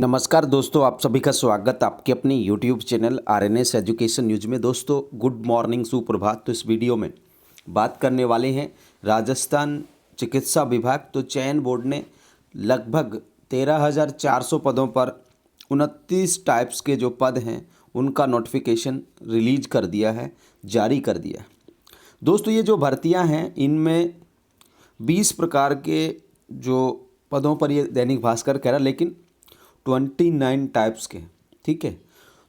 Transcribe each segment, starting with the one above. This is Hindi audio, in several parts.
नमस्कार दोस्तों, आप सभी का स्वागत आपके अपने YouTube channel RNS education news में। दोस्तों गुड मॉर्निंग, सुप्रभात। तो इस वीडियो में बात करने वाले हैं राजस्थान चिकित्सा विभाग। तो चयन बोर्ड ने लगभग 13,400 पदों पर 29 टाइप्स के जो पद हैं उनका नोटिफिकेशन रिलीज कर दिया है, जारी कर दिया है। दोस्तों ये जो भर्तियां हैं इनमें 20 प्रकार के जो पदों पर ये दैनिक भास्कर कह रहा, लेकिन 29 टाइप्स के, ठीक है।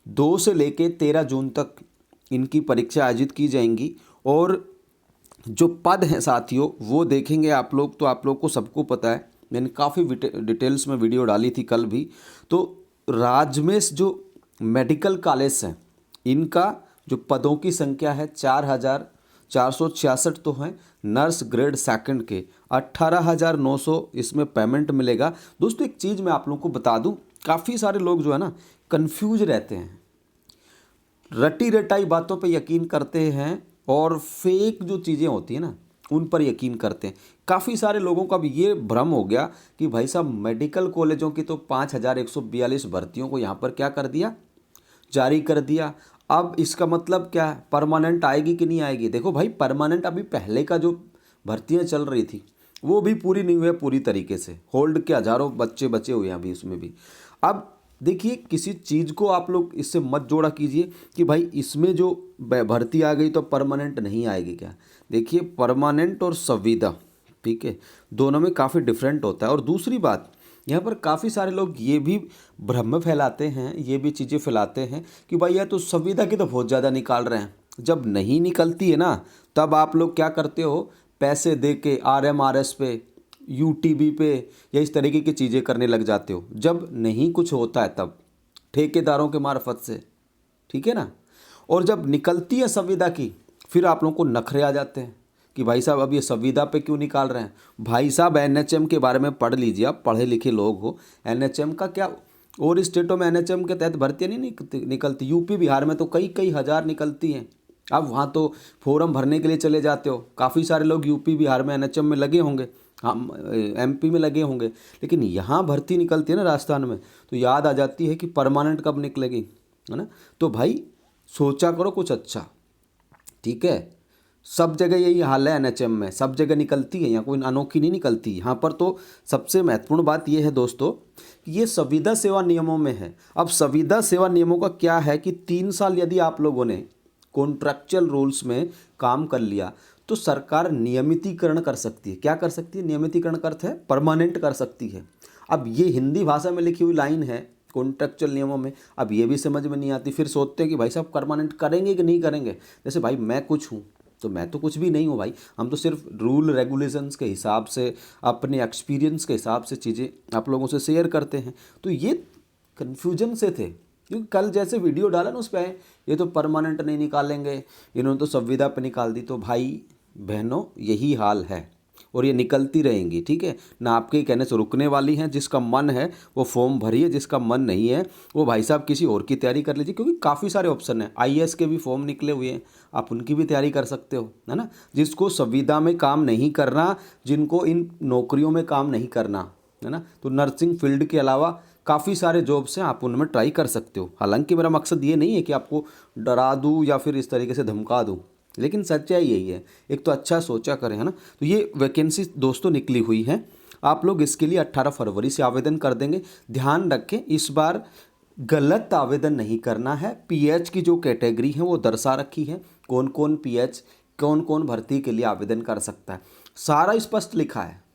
2 से लेके 13 जून तक इनकी परीक्षा आयोजित की जाएंगी। और जो पद हैं साथियों वो देखेंगे आप लोग, तो आप लोग को सबको पता है, मैंने काफ़ी डिटेल्स में वीडियो डाली थी कल भी। तो राजमेश जो मेडिकल कॉलेज हैं इनका जो पदों की संख्या है 4,466 तो हैं। नर्स ग्रेड सेकंड के 18,900 इसमें पेमेंट मिलेगा। दोस्तों एक चीज़ मैं आप लोगों को बता दूं, काफ़ी सारे लोग जो है ना कंफ्यूज रहते हैं, रटी रटाई बातों पे यकीन करते हैं और फेक जो चीज़ें होती हैं ना उन पर यकीन करते हैं। काफ़ी सारे लोगों का भी ये भ्रम हो गया कि भाई साहब मेडिकल कॉलेजों की तो 5,142 भर्तियों को यहाँ पर क्या कर दिया, जारी कर दिया। अब इसका मतलब क्या है, परमानेंट आएगी कि नहीं आएगी? देखो भाई, परमानेंट अभी पहले का जो भर्तियां चल रही थी वो भी पूरी नहीं हुई है पूरी तरीके से, होल्ड के हज़ारों बच्चे बचे हुए हैं अभी उसमें भी। अब देखिए, किसी चीज़ को आप लोग इससे मत जोड़ा कीजिए कि भाई इसमें जो भर्ती आ गई तो परमानेंट नहीं आएगी क्या। देखिए परमानेंट और संविदा, ठीक है, दोनों में काफ़ी डिफरेंट होता है। और दूसरी बात, यहाँ पर काफ़ी सारे लोग ये भी भ्रम फैलाते हैं, ये भी चीज़ें फैलाते हैं कि भाई यार तो संविदा की तो बहुत ज़्यादा निकाल रहे हैं। जब नहीं निकलती है ना तब आप लोग क्या करते हो, पैसे दे के आरएमआरएस पे, यूटीबी पे या इस तरीके की चीज़ें करने लग जाते हो। जब नहीं कुछ होता है तब ठेकेदारों के मार्फत से, ठीक है ना। और जब निकलती है संविदा की फिर आप लोगों को नखरे आ जाते हैं कि भाई साहब अब ये संविदा पे क्यों निकाल रहे हैं। भाई साहब एनएचएम के बारे में पढ़ लीजिए, आप पढ़े लिखे लोग हो। एनएचएम का क्या, और स्टेटों में एनएचएम के तहत भर्तियाँ नहीं निकलती। यूपी बिहार में तो कई कई हज़ार निकलती हैं। अब वहाँ तो फॉर्म भरने के लिए चले जाते हो, काफ़ी सारे लोग यूपी बिहार में एनएचएम में लगे होंगे, हम एमपी में लगे होंगे, लेकिन यहाँ भर्ती निकलती है ना राजस्थान में तो याद आ जाती है कि परमानेंट कब निकलेगी, है ना। तो भाई सोचा करो कुछ अच्छा, ठीक है। सब जगह यही हाल है, एनएचएम में सब जगह निकलती है, यहाँ कोई अनोखी नहीं निकलती। यहाँ पर तो सबसे महत्वपूर्ण बात यह है दोस्तों कि ये संविदा सेवा नियमों में है। अब संविदा सेवा नियमों का क्या है कि 3 साल यदि आप लोगों ने कॉन्ट्रैक्चुअल रूल्स में काम कर लिया तो सरकार नियमितीकरण कर सकती है। क्या कर सकती है? नियमितीकरण का अर्थ है परमानेंट कर सकती है। अब ये हिंदी भाषा में लिखी हुई लाइन है कॉन्ट्रैक्चुअल नियमों में, अब ये भी समझ में नहीं आती। फिर सोचते हैं कि भाई साहब परमानेंट करेंगे कि नहीं करेंगे। जैसे भाई मैं कुछ हूँ तो मैं तो कुछ भी नहीं हूँ भाई, हम तो सिर्फ रूल रेगुलेशंस के हिसाब से, अपने एक्सपीरियंस के हिसाब से चीज़ें आप लोगों से शेयर करते हैं। तो ये कन्फ्यूजन से थे, क्योंकि कल जैसे वीडियो डाला ना उस पर ये तो परमानेंट नहीं निकालेंगे, इन्होंने तो संविदा पे निकाल दी। तो भाई बहनों यही हाल है और ये निकलती रहेंगी, ठीक है ना। आपके कहने से रुकने वाली हैं। जिसका मन है वो फॉर्म भरिए, जिसका मन नहीं है वो भाई साहब किसी और की तैयारी कर लीजिए, क्योंकि काफ़ी सारे ऑप्शन हैं। आईएएस के भी फॉर्म निकले हुए हैं, आप उनकी भी तैयारी कर सकते हो, है ना। जिसको संविदा में काम नहीं करना, जिनको इन नौकरियों में काम नहीं करना, है ना, तो नर्सिंग फील्ड के अलावा काफ़ी सारे जॉब्स हैं, आप उनमें ट्राई कर सकते हो। हालांकि मेरा मकसद ये नहीं है कि आपको डरा दूँ या फिर इस तरीके से धमका दूँ, लेकिन सच्चाई यही है, एक तो अच्छा सोचा करें, है ना। तो ये वैकेंसी दोस्तों निकली हुई है, आप लोग इसके लिए 18 फरवरी से आवेदन कर देंगे। ध्यान रखें इस बार गलत आवेदन नहीं करना है। पीएच की जो कैटेगरी है वो दर्शा रखी है, कौन कौन पीएच, कौन कौन भर्ती के लिए आवेदन कर सकता है, सारा स्पष्ट लिखा है,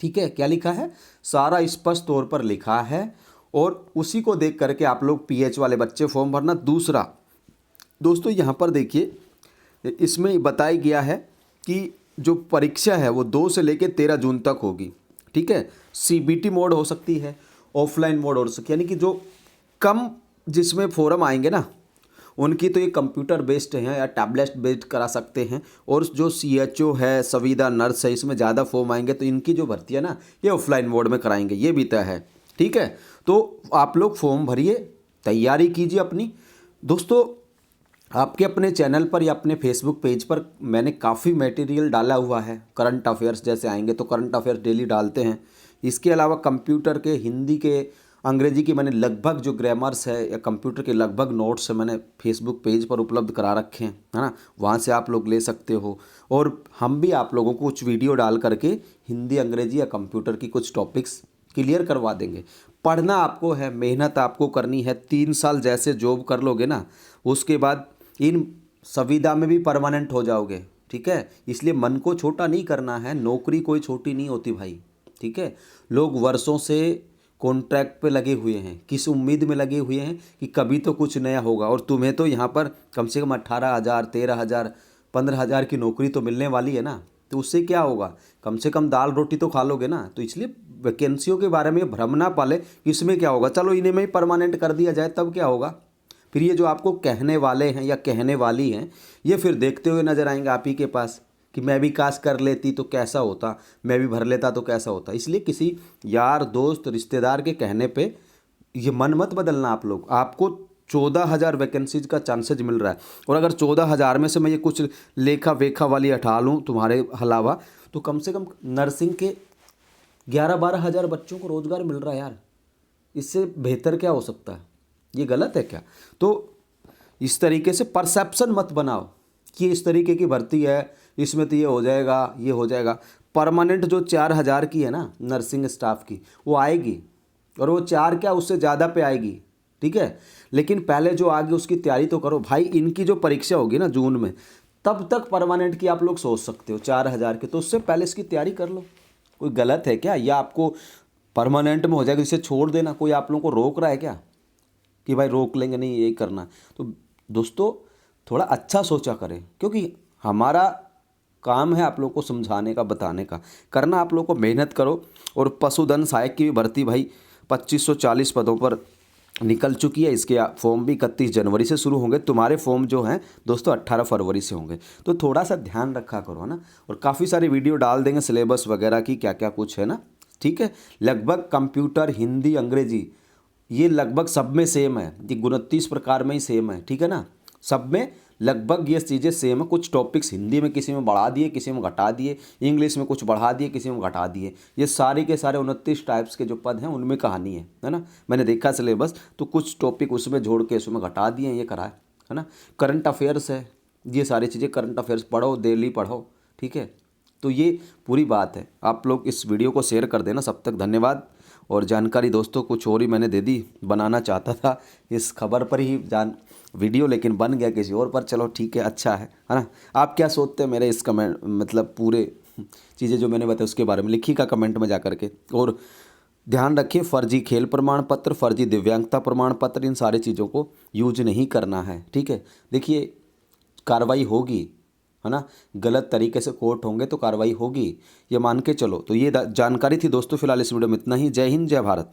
ठीक है। क्या लिखा है? सारा स्पष्ट तौर पर लिखा है, और उसी को देख करके आप लोग पीएच वाले बच्चे फॉर्म भरना। दूसरा दोस्तों यहाँ पर देखिए, इसमें बताया गया है कि जो परीक्षा है वो 2 से लेकर 13 जून तक होगी, ठीक है। सीबीटी मोड हो सकती है, ऑफलाइन मोड हो सकती है, यानी कि जो कम जिसमें फॉर्म आएंगे ना उनकी तो ये कंप्यूटर बेस्ड हैं या टैबलेट बेस्ड करा सकते हैं। और जो सीएचओ है, संविदा नर्स है, इसमें ज़्यादा फॉर्म आएंगे तो इनकी जो भर्ती है ना ये ऑफलाइन मोड में कराएंगे, ये भी तय है, ठीक है। तो आप लोग फॉर्म भरिए, तैयारी कीजिए अपनी। दोस्तों आपके अपने चैनल पर या अपने फेसबुक पेज पर मैंने काफ़ी मटेरियल डाला हुआ है। करंट अफेयर्स जैसे आएंगे तो करंट अफेयर्स डेली डालते हैं। इसके अलावा कंप्यूटर के, हिंदी के अंग्रेजी की मैंने लगभग जो ग्रामर्स है या कंप्यूटर के लगभग नोट्स है मैंने फेसबुक पेज पर उपलब्ध करा रखे हैं, है ना, वहाँ से आप लोग ले सकते हो। और हम भी आप लोगों को कुछ वीडियो डाल करके हिंदी, अंग्रेजी या कंप्यूटर की कुछ टॉपिक्स क्लियर करवा देंगे। पढ़ना आपको है, मेहनत आपको करनी है। 3 साल जैसे जॉब कर लोगे ना, उसके बाद इन संविदा में भी परमानेंट हो जाओगे, ठीक है। इसलिए मन को छोटा नहीं करना है, नौकरी कोई छोटी नहीं होती भाई, ठीक है। लोग वर्षों से कॉन्ट्रैक्ट पे लगे हुए हैं, किस उम्मीद में लगे हुए हैं कि कभी तो कुछ नया होगा, और तुम्हें तो यहाँ पर कम से कम 18,000, 13,000, 15,000 की नौकरी तो मिलने वाली है ना। तो उससे क्या होगा, कम से कम दाल रोटी तो खा लोगे ना। तो इसलिए वैकेंसियों के बारे में भ्रम ना पाले, इसमें क्या होगा, चलो इन्हें में ही परमानेंट कर दिया जाए, तब क्या होगा। फिर ये जो आपको कहने वाले हैं या कहने वाली हैं, ये फिर देखते हुए नजर आएंगे आप ही के पास कि मैं भी काश कर लेती तो कैसा होता, मैं भी भर लेता तो कैसा होता। इसलिए किसी यार, दोस्त, रिश्तेदार के कहने पे ये मन मत बदलना आप लोग। आपको 14,000 वैकेंसीज का चांसेज मिल रहा है, और अगर 14,000 में से मैं ये कुछ लेखा वेखा वाली हटा लूँ तुम्हारे अलावा, तो कम से कम नर्सिंग के 11-12 हज़ार बच्चों को रोज़गार मिल रहा है यार। इससे बेहतर क्या हो सकता है, ये गलत है क्या। तो इस तरीके से परसेप्शन मत बनाओ कि इस तरीके की भर्ती है, इसमें तो ये हो जाएगा, ये हो जाएगा। परमानेंट जो 4,000 की है ना नर्सिंग स्टाफ की, वो आएगी, और वो 4 क्या उससे ज़्यादा पे आएगी, ठीक है। लेकिन पहले जो आगे उसकी तैयारी तो करो भाई। इनकी जो परीक्षा होगी ना जून में, तब तक परमानेंट की आप लोग सोच सकते हो 4,000 की, तो उससे पहले इसकी तैयारी कर लो। कोई गलत है क्या, या आपको परमानेंट में हो जाएगा इसे छोड़ देना, कोई आप लोगों को रोक रहा है क्या कि भाई रोक लेंगे, नहीं यही करना। तो दोस्तों थोड़ा अच्छा सोचा करें, क्योंकि हमारा काम है आप लोगों को समझाने का, बताने का। करना आप लोगों को, मेहनत करो। और पशुधन सहायक की भी भर्ती भाई 2540 पदों पर निकल चुकी है। इसके फॉर्म भी 31 जनवरी से शुरू होंगे। तुम्हारे फॉर्म जो हैं दोस्तों 18 फरवरी से होंगे। तो थोड़ा सा ध्यान रखा करो, है ना। और काफ़ी सारी वीडियो डाल देंगे सिलेबस वगैरह की, क्या क्या कुछ है ना, ठीक है। लगभग कंप्यूटर, हिंदी, अंग्रेजी ये लगभग सब में सेम है, ये 29 प्रकार में ही सेम है, ठीक है ना। सब में लगभग ये चीज़ें सेम है। कुछ टॉपिक्स हिंदी में किसी में बढ़ा दिए, किसी में घटा दिए, इंग्लिश में कुछ बढ़ा दिए, किसी में घटा दिए। ये सारे के सारे 29 टाइप्स के जो पद हैं उनमें कहानी है ना। मैंने देखा सिलेबस, तो कुछ टॉपिक उसमें जोड़ के उसमें घटा दिए, ये करा है ना। करंट अफेयर्स है, ये सारी चीज़ें करंट अफेयर्स पढ़ो, डेली पढ़ो, ठीक है। तो ये पूरी बात है। आप लोग इस वीडियो को शेयर कर देना। सब तक धन्यवाद। और जानकारी दोस्तों कुछ और ही मैंने दे दी, बनाना चाहता था इस खबर पर ही वीडियो, लेकिन बन गया किसी और पर। चलो ठीक है, अच्छा है ना। आप क्या सोचते हैं मेरे इस कमेंट, मतलब पूरे चीज़ें जो मैंने बताया उसके बारे में लिखिएगा कमेंट में जा करके। और ध्यान रखिए, फर्जी खेल प्रमाण पत्र, फर्जी दिव्यांगता प्रमाण पत्र, इन सारी चीज़ों को यूज नहीं करना है, ठीक है। देखिए कार्रवाई होगी, है ना। गलत तरीके से कोर्ट होंगे तो कार्रवाई होगी, ये मान के चलो। तो ये जानकारी थी दोस्तों। फिलहाल इस वीडियो में इतना ही। जय हिंद, जय भारत।